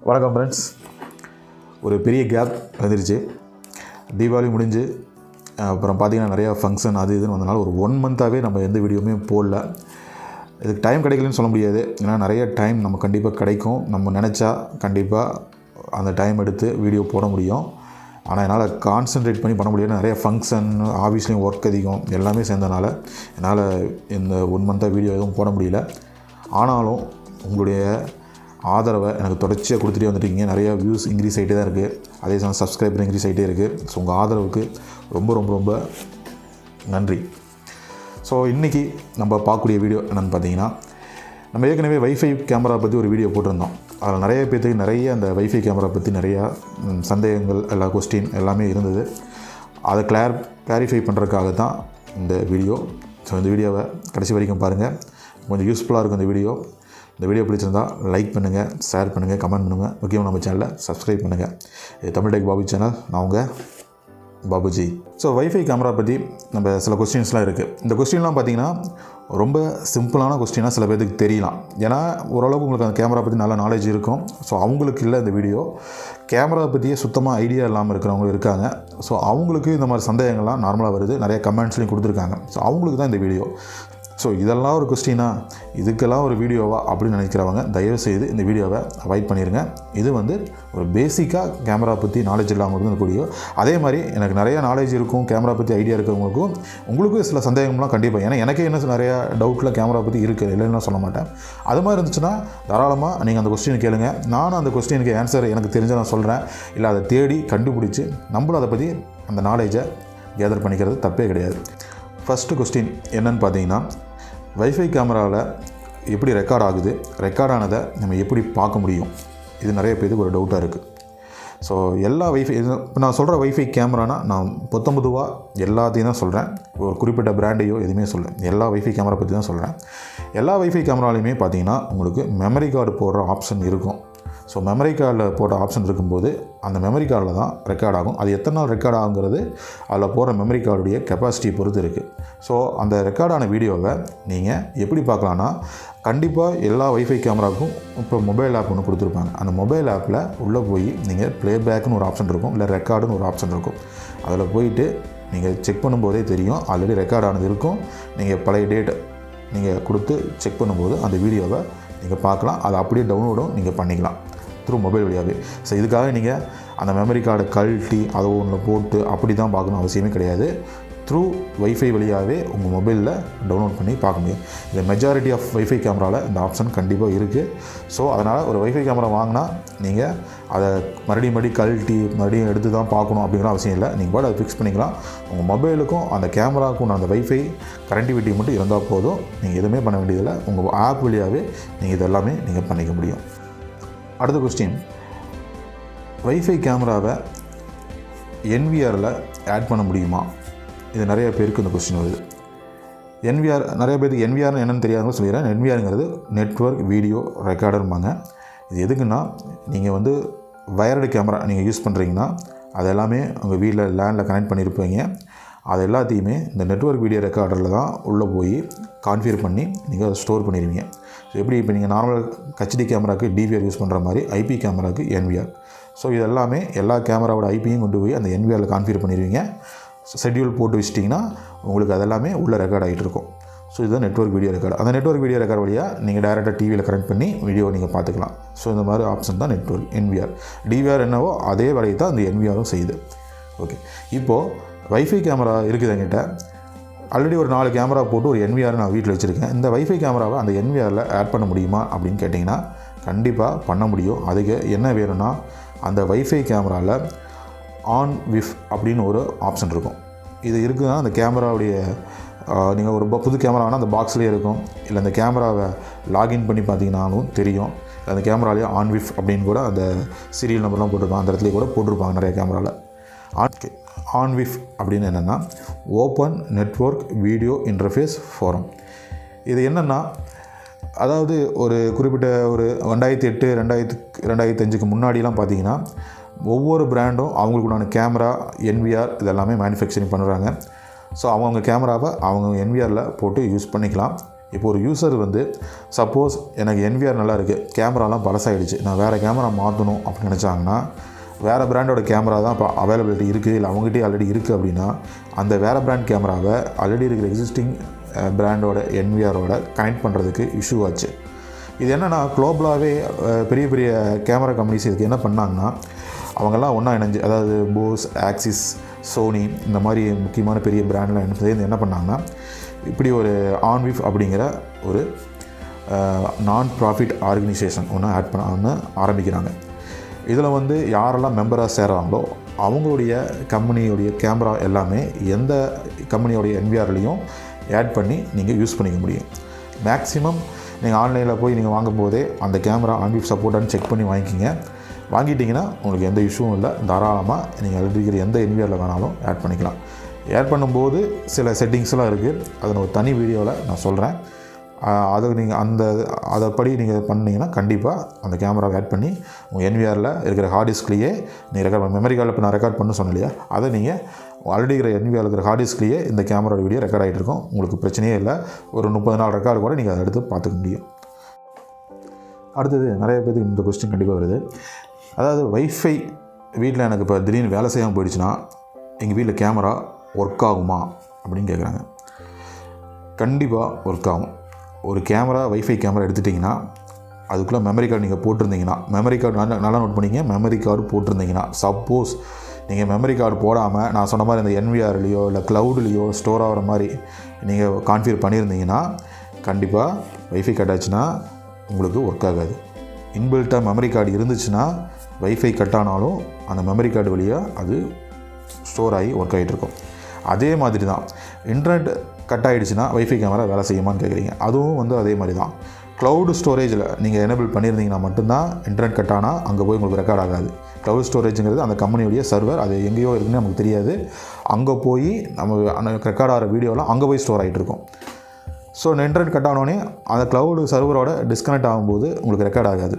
வணக்கம் ஃப்ரெண்ட்ஸ். ஒரு பெரிய கேப் வந்துருச்சு. தீபாவளி முடிஞ்சு அப்புறம் பார்த்திங்கன்னா நிறையா ஃபங்க்ஷன் அது இதுன்னு வந்தனால ஒரு 1 மந்த்தாகவே நம்ம எந்த வீடியோவுமே போடல. இதுக்கு டைம் கிடைக்கலன்னு சொல்ல முடியாது. ஏன்னா நிறைய டைம் நம்ம கண்டிப்பாக கிடைக்கும். நம்ம நினச்சா கண்டிப்பாக அந்த டைம் எடுத்து வீடியோ போட முடியும். ஆனால் என்னால் கான்சன்ட்ரேட் பண்ணி பண்ண முடியாது. நிறைய ஃபங்க்ஷன், ஆஃபீஸ்லேயும் ஒர்க் அதிகம் எல்லாமே சேர்ந்தனால என்னால் இந்த 1 மந்த்தாக வீடியோ எதுவும் போட முடியல. ஆனாலும் உங்களுடைய ஆதரவை எனக்கு தொடர்ச்சியாக கொடுத்துட்டே வந்துட்டுருக்கீங்க. நிறையா வியூஸ் இன்க்ரீஸ் ஆகிட்டே தான் இருக்குது. அதே சமயம் சப்ஸ்கிரைபர் இன்க்ரீஸ் ஆகிட்டே இருக்குது. ஸோ உங்கள் ஆதரவுக்கு ரொம்ப ரொம்ப ரொம்ப நன்றி. ஸோ இன்றைக்கி நம்ம பார்க்கக்கூடிய வீடியோ என்னென்னு பார்த்தீங்கன்னா, நம்ம ஏற்கனவே வைஃபை கேமரா பற்றி ஒரு வீடியோ போட்டிருந்தோம். அதில் நிறைய பேர்த்துக்கு நிறைய அந்த வைஃபை கேமரா பற்றி நிறையா சந்தேகங்கள், எல்லா கொஸ்டின் எல்லாமே இருந்தது. அதை கிளாரிஃபை பண்ணுறதுக்காக தான் இந்த வீடியோ. ஸோ இந்த வீடியோவை கடைசி வரைக்கும் பாருங்கள். கொஞ்சம் யூஸ்ஃபுல்லாக இருக்கும் இந்த வீடியோ. இந்த வீடியோ பிடிச்சிருந்தால் லைக் பண்ணுங்கள், ஷேர் பண்ணுங்கள், கமெண்ட் பண்ணுங்கள். முக்கியமாக நம்ம சேனலை சப்ஸ்கிரைப் பண்ணுங்கள். இது தமில்டெக்பாபுஜி சேனல். நான் உங்கள் பாபுஜி. ஸோ வைஃபை கேமரா பற்றி நம்ம சில கொஸ்டின்ஸ்லாம் இருக்குது. இந்த கொஸ்டின்லாம் பார்த்திங்கன்னா ரொம்ப சிம்பிளான கொஸ்டினாக சில பேருக்கு தெரியலாம். ஏன்னா ஓரளவுக்கு உங்களுக்கு அந்த கேமரா பற்றி நல்ல நாலேஜ் இருக்கும். ஸோ அவங்களுக்கு இல்லை இந்த வீடியோ. கேமரா பற்றியே சுத்தமாக ஐடியா இல்லாமல் இருக்கிறவங்க இருக்காங்க. ஸோ அவங்களுக்கு இந்த மாதிரி சந்தேகங்கள்லாம் நார்மலாக வருது. நிறைய கமெண்ட்ஸ்லையும் கொடுத்துருக்காங்க. ஸோ அவங்களுக்கு தான் இந்த வீடியோ. ஸோ இதெல்லாம் ஒரு கொஸ்டினா, இதுக்கெல்லாம் ஒரு வீடியோவா அப்படின்னு நினைக்கிறவங்க தயவுசெய்து இந்த வீடியோவை அவாய்ட் பண்ணிடுங்க. இது ஒரு பேசிக்காக கேமரா பற்றி நாலேஜ் இல்லாமல் இருக்கக்கூடிய, அதே மாதிரி எனக்கு நிறையா நாலேஜ் இருக்கும், கேமரா பற்றி ஐடியா இருக்கிறவங்களுக்கும் உங்களுக்கும் சில சந்தேகம்லாம் கண்டிப்பாக, ஏன்னா எனக்கே என்ன நிறையா டவுட்டில் கேமரா பற்றி இருக்குது, இல்லைன்னு சொல்ல மாட்டேன். அது மாதிரி இருந்துச்சுன்னா தாராளமாக நீங்கள் அந்த கொஸ்டின் கேளுங்க. நானும் அந்த கொஸ்டினுக்கு ஆன்சர் எனக்கு தெரிஞ்ச நான் சொல்கிறேன். இல்லை அதை தேடி கண்டுபிடிச்சி நம்மளும் அதை பற்றி அந்த நாலேஜை கேதர் பண்ணிக்கிறது தப்பே கிடையாது. ஃபஸ்ட்டு கொஸ்டின் என்னன்னு பார்த்தீங்கன்னா, வைஃபை கேமராவில் எப்படி ரெக்கார்ட் ஆகுது, ரெக்கார்ட் ஆனதை நம்ம எப்படி பார்க்க முடியும்? இது நிறைய பேருக்கு ஒரு டவுட்டாக இருக்குது. ஸோ எல்லா வைஃபை, இப்போ நான் சொல்கிற வைஃபை கேமரானா நான் பொதுவாக எல்லாத்தையும் தான் சொல்கிறேன். ஒரு குறிப்பிட்ட பிராண்டையோ எதுவுமே சொல்கிறேன். எல்லா வைஃபை கேமரா பற்றி தான் சொல்கிறேன். எல்லா வைஃபை கேமராலையுமே பார்த்தீங்கன்னா உங்களுக்கு மெமரி கார்டு போடுற ஆப்ஷன் இருக்கும். ஸோ மெமரி கார்டில் போட்ட ஆப்ஷன் இருக்கும்போது அந்த மெமரி கார்டில் தான் ரெக்கார்ட் ஆகும். அது எத்தனை நாள் ரெக்கார்ட் ஆகுங்கிறது அதில் போடுற மெமரி கார்டுடைய கெப்பாசிட்டி பொறுத்து இருக்குது. ஸோ அந்த ரெக்கார்டான வீடியோவை நீங்கள் எப்படி பார்க்கலான்னா, கண்டிப்பாக எல்லா வைஃபை கேமராவுக்கும் இப்போ மொபைல் ஆப் ஒன்று கொடுத்துருப்பாங்க. அந்த மொபைல் ஆப்பில் உள்ளே போய் நீங்கள் ப்ளேபேக்குன்னு ஒரு ஆப்ஷன் இருக்கும், இல்லை ரெக்கார்டுன்னு ஒரு ஆப்ஷன் இருக்கும். அதில் போயிட்டு நீங்கள் செக் பண்ணும்போதே தெரியும், ஆல்ரெடி ரெக்கார்ட் ஆனது இருக்கும். நீங்கள் பழைய டேட் நீங்கள் கொடுத்து செக் பண்ணும்போது அந்த வீடியோவை நீங்கள் பார்க்கலாம். அதை அப்படியே டவுன்லோடும் நீங்கள் பண்ணிக்கலாம் த்ரூ மொபைல் வழியாகவே. ஸோ இதுக்காக நீங்கள் அந்த மெமரி கார்டை கழட்டி அதை ஒன்று போட்டு அப்படி தான் பார்க்கணும் அவசியமே கிடையாது. த்ரூ வைஃபை வழியாகவே உங்கள் மொபைலில் டவுன்லோட் பண்ணி பார்க்க முடியும். இது மெஜாரிட்டி ஆஃப் வைஃபை கேமராவில் இந்த ஆப்ஷன் கண்டிப்பாக இருக்குது. ஸோ அதனால் ஒரு வைஃபை கேமரா வாங்கினா நீங்கள் அதை மறுபடியும் கழட்டி மறுபடியும் எடுத்து தான் பார்க்கணும் அப்படிங்கிற அவசியம் இல்லை. நீங்கள் கூட அதை ஃபிக்ஸ் பண்ணிக்கலாம். உங்கள் மொபைலுக்கும் அந்த கேமராவுக்கும் அந்த வைஃபை கனெக்டிவிட்டி மட்டும் இருந்தால் போதும். நீங்கள் எதுவுமே பண்ண வேண்டியதில்லை. உங்கள் ஆப் வழியாகவே நீங்கள் இதெல்லாமே நீங்கள் பண்ணிக்க முடியும். அடுத்த கொஸ்டின், வைஃபை கேமராவை என்விஆரில் ஆட் பண்ண முடியுமா? இது நிறைய பேருக்கு இந்த கொஸ்டின் வருது. என்விஆர் நிறைய பேருக்கு என்விஆர்னு என்னென்னு தெரியாதுன்னு சொல்லிடுறேன். என்விஆருங்கிறது நெட்வொர்க் வீடியோ ரெக்கார்டர்பாங்க. இது எதுக்குன்னா, நீங்கள் வயர்டு கேமரா நீங்கள் யூஸ் பண்ணுறீங்கன்னா அது எல்லாமே உங்கள் வீட்டில் லேண்டில் கனெக்ட் பண்ணியிருப்பீங்க. அது எல்லாத்தையுமே இந்த நெட்வொர்க் வீடியோ ரெக்கார்டரில் தான் உள்ளே போய் கான்ஃபிகர் பண்ணி நீங்கள் அதை ஸ்டோர் பண்ணிடுவீங்க. ஸோ எப்படி இப்போ நீங்கள் நார்மல் ஹெச்டி கேமராவுக்கு டிவிஆர் யூஸ் பண்ணுற மாதிரி ஐபி கேமராவுக்கு என்விஆர். ஸோ இது எல்லாமே எல்லா கேமராவோட ஐபியும் கொண்டு போய் அந்த என்விஆரில் கான்ஃபிகர் பண்ணிடுவீங்க. ஷெட்யூல் போட்டு வச்சிட்டிங்கன்னா உங்களுக்கு அதெல்லாமே உள்ளே ரெக்கார்ட் ஆகிட்டு இருக்கும். ஸோ இதுதான் நெட்வொர்க் வீடியோ ரெக்கார்டு. அந்த நெட்வொர்க் வீடியோ ரெக்கார்டு வழியாக நீங்கள் டேரெக்டாக டிவியில் கனெக்ட் பண்ணி வீடியோ நீங்கள் பார்த்துக்கலாம். ஸோ இந்த மாதிரி ஆப்ஷன் தான் நெட்வொர்க் என்விஆர். டிவிஆர் என்னவோ அதே வேலையை தான் அந்த என்விஆரும் செய்யுது. ஓகே, இப்போது வைஃபை கேமரா இருக்குது என்கிட்ட. ஆல்ரெடி ஒரு 4 கேமரா போட்டு ஒரு என்விஆர் நான் வீட்டில் வச்சுருக்கேன். இந்த வைஃபை கேமராவை அந்த என்விஆரில் ஆட் பண்ண முடியுமா அப்படின்னு கேட்டிங்கன்னா கண்டிப்பாக பண்ண முடியும். அதுக்கு என்ன வேணும்னா, அந்த வைஃபை கேமராவில் ஆன் விஃப் அப்படின்னு ஒரு ஆப்ஷன் இருக்கும். இது இருக்குதுன்னா அந்த கேமராவுடைய நீங்கள் ஒரு புது கேமரானா அந்த பாக்ஸ்லேயே இருக்கும். இல்லை அந்த கேமராவை லாகின் பண்ணி பார்த்தீங்கன்னாலும் தெரியும். அந்த கேமராலேயே ஆன் விஃப் அப்படின்னு கூட அந்த சீரியல் நம்பர்லாம் போட்டிருப்பாங்க. அந்த இடத்துலேயே கூட போட்டிருப்பாங்க நிறைய கேமராவில். ஆன் விஃப் அப்படின்னு என்னென்னா open network video interface forum. இது என்னென்னா, அதாவது ஒரு குறிப்பிட்ட ஒரு 2008 2005க்கு முன்னாடிலாம் பார்த்தீங்கன்னா ஒவ்வொரு பிராண்டும் அவங்களுக்குண்டான கேமரா என்விஆர் இதெல்லாமே மேனுஃபேக்சரிங் பண்ணுறாங்க. ஸோ அவங்க கேமராவை அவங்க என்விஆரில் போட்டு யூஸ் பண்ணிக்கலாம். இப்போ ஒரு யூசர் வந்து சப்போஸ் எனக்கு என்விஆர் நல்லா இருக்குது, கேமராலாம் பழசாயிடுச்சு, நான் வேறு கேமரா மாற்றணும் அப்படின்னு நினச்சாங்கன்னா, வேறு பிராண்டோட கேமரா தான் இப்போ அவைலபிலிட்டி இருக்குது, இல்லை அவங்ககிட்டே ஆல்ரெடி இருக்குது அப்படின்னா, அந்த வேறு பிராண்ட் கேமராவை ஆல்ரெடி இருக்கிற எக்ஸிஸ்டிங் பிராண்டோட என்விஆரோட கனெக்ட் பண்ணுறதுக்கு இஷ்யூ ஆச்சு. இது என்னென்னா குளோபலாகவே பெரிய பெரிய கேமரா கம்பெனிஸ் இதுக்கு என்ன பண்ணாங்கன்னா, அவங்கெல்லாம் ஒன்றா இணைஞ்சு, அதாவது போஸ், ஆக்சிஸ், சோனி இந்த மாதிரி முக்கியமான பெரிய பிராண்ட்லாம் சேர்ந்து என்ன பண்ணாங்கன்னா, இப்படி ஒரு ஆன்விஃப் அப்படிங்கிற ஒரு நான் ப்ராஃபிட் ஆர்கனைசேஷன் ஒன்று ஆரம்பிக்கிறாங்க. இதில் வந்து யாரெல்லாம் மெம்பராக சேர்றாங்களோ அவங்களுடைய கம்பெனியோடைய கேமரா எல்லாமே எந்த கம்பெனியோடைய என்விஆர்லையும் ஆட் பண்ணி நீங்கள் யூஸ் பண்ணிக்க முடியும். மேக்ஸிமம் நீங்கள் ஆன்லைனில் போய் நீங்கள் வாங்கும்போதே அந்த கேமரா ஆன்விஃப் சப்போர்ட்டான்னு செக் பண்ணி வாங்கிட்டிங்கன்னா உங்களுக்கு எந்த இஷ்யூவும் இல்லை. தாராளமாக நீங்கள் எழுதிக்கிற எந்த என்விஆரில் வேணாலும் ஆட் பண்ணிக்கலாம். ஆட் பண்ணும்போது சில செட்டிங்ஸ்லாம் இருக்குது, அதை நான் ஒரு தனி வீடியோவில் நான் சொல்கிறேன். அதை நீங்கள் அதைப்படி நீங்கள் பண்ணிங்கன்னா கண்டிப்பாக அந்த கேமராவை ஆட் பண்ணி உங்கள் என்விஆரில் இருக்கிற ஹார்ட் டிஸ்க்லேயே நீங்கள் ரெக்கார்ட் மெமரி கார்டில் இப்போ நான் ரெக்கார்ட் பண்ண சொன்னேன் இல்லையா, அதை நீங்கள் ஆல்ரெடி இருக்கிற என்விஆரில் இருக்கிற ஹார்ட் டிஸ்க்லேயே இந்த கேமரா வீடியோ ரெக்கார்ட் ஆகிட்டு இருக்கும். உங்களுக்கு பிரச்சனையே இல்லை. ஒரு 30 நாள் ரெக்கார்டு கூட நீங்கள் அதை எடுத்து பார்த்துக்க முடியும். அடுத்தது நிறைய பேருக்கு இந்த கொஸ்டின் கண்டிப்பாக வருது. அதாவது வைஃபை வீட்டில் எனக்கு இப்போ திடீர்னு வேலை செய்யாமல் போயிடுச்சுன்னா எங்கள் வீட்டில் கேமரா ஒர்க் ஆகுமா அப்படின்னு கேட்குறாங்க. கண்டிப்பாக ஒர்க் ஆகும். ஒரு கேமரா வைஃபை கேமரா எடுத்துட்டிங்கன்னா அதுக்குள்ளே மெமரி கார்டு நீங்கள் போட்டிருந்தீங்கன்னா, மெமரி கார்டு நல்லா நோட் பண்ணிங்க, மெமரி கார்டு போட்டிருந்தீங்கன்னா, சப்போஸ் நீங்கள் மெமரி கார்டு போடாமல் நான் சொன்ன மாதிரி இந்த என்விஆர்லேயோ இல்லை க்ளவுட்லேயோ ஸ்டோர் ஆகிற மாதிரி நீங்கள் கான்ஃபிகர் பண்ணியிருந்தீங்கன்னா கண்டிப்பாக வைஃபை கட் ஆச்சுன்னா உங்களுக்கு ஒர்க் ஆகாது. இன்பில்ட்டாக மெமரி கார்டு இருந்துச்சுன்னா வைஃபை கட் ஆனாலும் அந்த மெமரி கார்டு வழியாக அது ஸ்டோர் ஆகி ஒர்க் ஆகிட்டுருக்கும். அதே மாதிரி தான் இன்டர்நெட் கட் ஆகிடுச்சுன்னா வைஃபை கேமரா வேலை செய்யுமான்னு கேட்குறீங்க. அதுவும் வந்து அதே மாதிரி தான். க்ளவுட் ஸ்டோரேஜில் நீங்கள் எனேபிள் பண்ணியிருந்தீங்கன்னா மட்டும்தான் இன்டர்நெட் கட் ஆனால் அங்கே போய் உங்களுக்கு ரெக்கார்ட் ஆகாது. க்ளவுட் ஸ்டோரேஜுங்கிறது அந்த கம்பெனியுடைய சர்வர், அது எங்கேயோ இருக்குன்னு நமக்கு தெரியாது. அங்கே போய் நம்ம அந்த ரெக்கார்ட் ஆகிற வீடியோலாம் அங்கே போய் ஸ்டோர் ஆகிட்டு இருக்கும். ஸோ இன்டர்நெட் கட் ஆனோடனே அந்த க்ளவுடு சர்வரோட டிஸ்கனெக்ட் ஆகும்போது உங்களுக்கு ரெக்கார்ட் ஆகாது.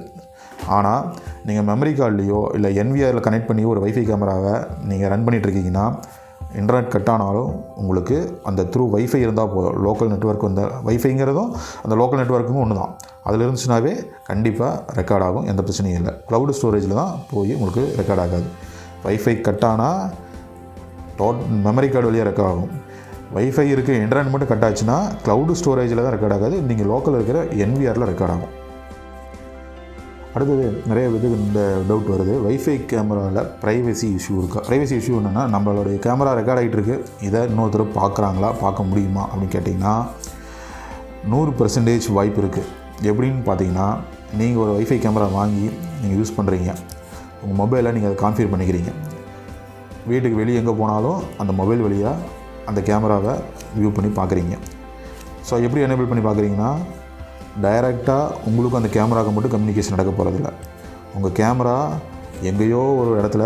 ஆனால் நீங்கள் மெமரி கார்ட்லேயோ இல்லை என்விஆரில் கனெக்ட் பண்ணி ஒரு வைஃபை கேமராவை நீங்கள் ரன் பண்ணிகிட்ருக்கீங்கன்னா இன்டர்நெட் கட் ஆனாலும் உங்களுக்கு அந்த த்ரூ வைஃபை இருந்தால் போதும். லோக்கல் நெட்வொர்க் வந்த வைஃபைங்கிறதும் அந்த லோக்கல் நெட்வொர்க்கும் ஒன்று தான். அதில் இருந்துச்சுனாவே கண்டிப்பாக ரெக்கார்ட் ஆகும், எந்த பிரச்சனையும் இல்லை. க்ளவுட் ஸ்டோரேஜில் தான் போய் உங்களுக்கு ரெக்கார்ட் ஆகாது. வைஃபை கட் ஆனால் மெமரி கார்டு வழியாக ரெக்கார்ட் ஆகும். வைஃபை இருக்குது, இன்டர்நெட் மட்டும் கட் ஆச்சுன்னா க்ளவுட் ஸ்டோரேஜில் தான் ரெக்கார்ட் ஆகாது, நீங்கள் லோக்கலில் இருக்கிற என்விஆரில் ரெக்கார்ட் ஆகும். அடுத்தது நிறைய பேருக்கு இந்த டவுட் வருது, வைஃபை கேமராவில் ப்ரைவசி இஷ்யூ இருக்கா? ப்ரைவசி இஷ்யூ என்னென்னா, நம்மளுடைய கேமரா ரெக்கார்ட் ஆகிட்டு இருக்குது, இதை இன்னொருத்தர் பார்க்குறாங்களா, பார்க்க முடியுமா அப்படின்னு கேட்டிங்கன்னா 100% வாய்ப்பு இருக்குது. எப்படின்னு பார்த்தீங்கன்னா, நீங்கள் ஒரு வைஃபை கேமரா வாங்கி நீங்கள் யூஸ் பண்ணுறீங்க, உங்கள் மொபைலில் நீங்கள் அதை கான்ஃபிகர் பண்ணிக்கிறீங்க. வீட்டுக்கு வெளியே எங்கே போனாலும் அந்த மொபைல் வழியாக அந்த கேமராவை வியூ பண்ணி பார்க்குறீங்க. ஸோ எப்படி எனேபிள் பண்ணி பார்க்குறீங்கன்னா, டைரெக்டாக உங்களுக்கும் அந்த கேமராவுக்கு மட்டும் கம்யூனிகேஷன் நடக்க போகிறதில்ல. உங்கள் கேமரா எங்கேயோ ஒரு இடத்துல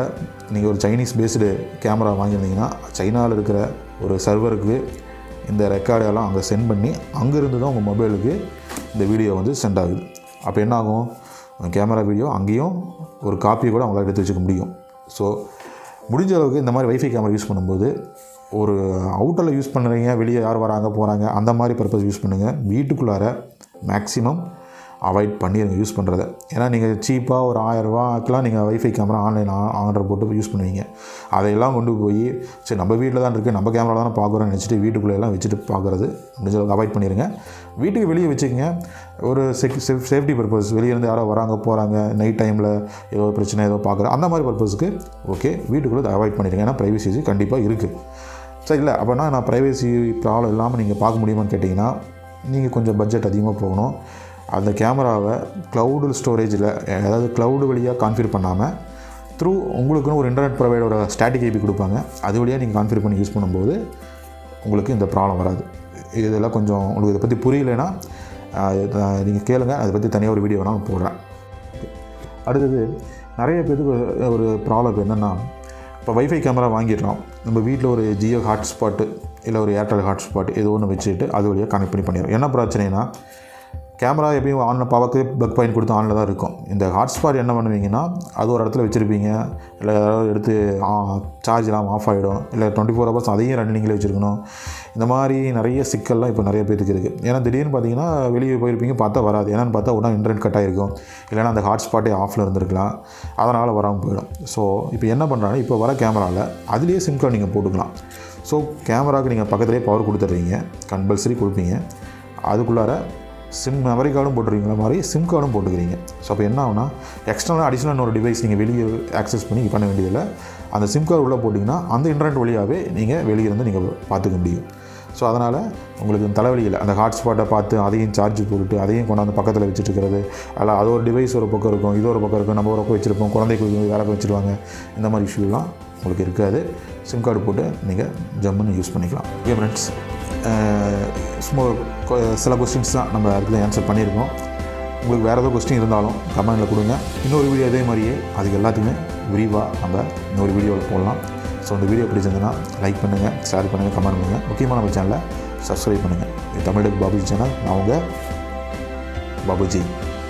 நீங்கள் ஒரு சைனீஸ் பேஸ்டு கேமரா வாங்கியிருந்தீங்கன்னா சைனாவில் இருக்கிற ஒரு சர்வருக்கு இந்த ரெக்கார்டெல்லாம் அங்கே சென்ட் பண்ணி அங்கேருந்து தான் உங்கள் மொபைலுக்கு இந்த வீடியோ வந்து சென்ட் ஆகுது. அப்போ என்ன ஆகும், கேமரா வீடியோ அங்கேயும் ஒரு காப்பி கூட அவங்களால எடுத்து வச்சுக்க முடியும். ஸோ முடிஞ்ச அளவுக்கு இந்த மாதிரி வைஃபை கேமரா யூஸ் பண்ணும்போது ஒரு அவுட்டரில் யூஸ் பண்ணுறீங்க, வெளியே யார் வராங்க போகிறாங்க அந்த மாதிரி பர்பஸ் யூஸ் பண்ணுங்கள். வீட்டுக்குள்ளார மேக்ஸிமம் அவாய்ட் பண்ணிடுங்க யூஸ் பண்ணுறதை. ஏன்னா நீங்கள் சீப்பாக ஒரு 1000 ரூபாய்க்கெலாம் நீங்கள் வைஃபை கேமரா ஆன்லைன் ஆர்டர் போட்டு யூஸ் பண்ணுவீங்க. அதையெல்லாம் கொண்டு போய் சரி நம்ம வீட்டில் தான் இருக்குது, நம்ம கேமரா தானே பார்க்குறோன்னு நினச்சிட்டு வீட்டுக்குள்ளேலாம் வச்சுட்டு பார்க்குறது முடிஞ்ச அளவுக்கு அவாய்ட் பண்ணிடுங்க. வீட்டுக்கு வெளியே வச்சுக்கோங்க, ஒரு சேஃப்டி பர்பஸ், வெளியே இருந்து யாரோ வராங்க போகிறாங்க, நைட் டைமில் ஏதோ பிரச்சனை ஏதோ பார்க்குறேன் அந்த மாதிரி பர்பஸுக்கு ஓகே, வீட்டுக்குள்ளே அவாய்ட் பண்ணிடுங்க. ஏன்னா ப்ரைவசி கண்டிப்பாக இருக்குது. சரி இல்லை அப்படின்னா நான் ப்ரைவசி ப்ராப்ளம் இல்லாமல் நீங்கள் பார்க்க முடியுமான்னு கேட்டிங்கன்னா நீங்கள் கொஞ்சம் பட்ஜெட் அதிகமாக போகணும். அந்த கேமராவை க்ளவுடு ஸ்டோரேஜில், அதாவது க்ளவுடு வழியாக கான்ஃபிகர் பண்ணாமல் த்ரூ உங்களுக்குன்னு ஒரு இன்டர்நெட் ப்ரொவைடரோட ஸ்டாட்டிக் ஐபி கொடுப்பாங்க, அது வழியாக நீங்கள் கான்ஃபிகர் பண்ணி யூஸ் பண்ணும்போது உங்களுக்கு இந்த ப்ராப்ளம் வராது. இதெல்லாம் கொஞ்சம் உங்களுக்கு இதை பற்றி புரியலைன்னா நீங்கள் கேளுங்க, அதை பற்றி தனியாக ஒரு வீடியோ நான் போடுறேன். அடுத்தது நிறைய பேருக்கு ஒரு ப்ராப்ளம் என்னென்னா, இப்போ வைஃபை கேமரா வாங்கிடலாம், நம்ம வீட்டில் ஒரு ஜியோ ஹாட்ஸ்பாட்டு இல்லை ஒரு ஏர்டெல் ஹாட்ஸ்பாட் ஏதோ ஒன்று வச்சுட்டு அது வழியாக கனெக்ட் பண்ணிடுறோம். என்ன பிரச்சனைனா, கேமரா எப்பயும் ஆனில் பவருக்கு ப்ளக் பாயிண்ட் கொடுத்து ஆனில் தான் இருக்கும். இந்த ஹாட்ஸ்பாட் என்ன பண்ணுவீங்கன்னா, அது ஒரு இடத்துல வச்சுருப்பீங்க, இல்லை ஏதாவது எடுத்து சார்ஜ்லாம் ஆஃப் ஆகிடும், இல்லை 24 hours அதையும் ரன்னிங்கில் வச்சுருக்கணும். இந்த மாதிரி நிறைய சிக்கல்லாம் இப்போ நிறைய பேருக்கு இருக்குது. ஏன்னா திடீர்னு பார்த்தீங்கன்னா வெளியே போயிருப்பீங்க, பார்த்தா வராது. ஏன்னான்னு பார்த்தா உடனே இன்டர்நெட் கட் ஆகிருக்கும், இல்லைனா அந்த ஹாட்ஸ்பாட்டே ஆஃபில் இருந்திருக்கலாம், அதனால் வராமல் போயிடும். ஸோ இப்போ என்ன பண்ணுறாங்கன்னா, இப்போ வர கேமராவில் அதுலேயே சிம் கார்டு நீங்கள் போட்டுக்கலாம். ஸோ கேமராவுக்கு நீங்கள் பக்கத்துலேயே பவர் கொடுத்துட்றீங்க, கம்பல்சரி கொடுப்பீங்க. அதுக்குள்ளார மெமரி கார்டும் போட்டுருவீங்களா மாதிரி சிம் கார்டும் போட்டுக்கிறீங்க. ஸோ அப்போ என்ன ஆகுனா, எக்ஸ்டர்னலாக அடிஷ்னல் ஒரு டிவைஸ் நீங்கள் வெளியே ஆக்சஸ் பண்ணி பண்ண வேண்டியதில்லை. அந்த சிம் கார்டு உள்ளே போட்டிங்கன்னா அந்த இன்டர்நெட் வழியாகவே நீங்கள் வெளியே இருந்து நீங்கள் பார்த்துக்க முடியும். ஸோ அதனால் உங்களுக்கு தலைவலி இல்லை. அந்த ஹாட்ஸ்பாட்டை பார்த்து அதையும் சார்ஜ் போட்டு அதையும் கொண்டாந்து பக்கத்தில் வச்சுட்டு இருக்கிறது, அதில் அது ஒரு டிவைஸ் ஒரு பக்கம் இருக்கும், இது ஒரு பக்கம் இருக்கும், நம்ம ஒரு பக்கம் வச்சுருப்போம், குழந்தைக்கு வேலை வச்சுருவாங்க, இந்த மாதிரி இஷ்யூலாம் உங்களுக்கு இருக்காது. சிம் கார்டு போட்டு நீங்கள் ஜம்முன்னு யூஸ் பண்ணிக்கலாம். ஓகே ஃப்ரெண்ட்ஸ், சில கொஸ்டின்ஸ் தான் நம்ம அதுக்கு ஆன்சர் பண்ணியிருக்கோம். உங்களுக்கு வேறு ஏதோ கொஸ்டின் இருந்தாலும் கமெண்டில் கொடுங்க. இன்னொரு வீடியோ அதே மாதிரியே அதுக்கு எல்லாத்தையுமே விரிவாக நம்ம இன்னொரு வீடியோவில் போடலாம். ஸோ இந்த வீடியோ பிடிச்சிருந்ததுன்னா லைக் பண்ணுங்கள், ஷேர் பண்ணுங்கள், கமெண்ட் பண்ணுங்கள். முக்கியமாக நம்ம சேனலை சப்ஸ்கிரைப் பண்ணுங்கள். Tamil tech Babuji channel. நான் உங்கள் பாபுஜி.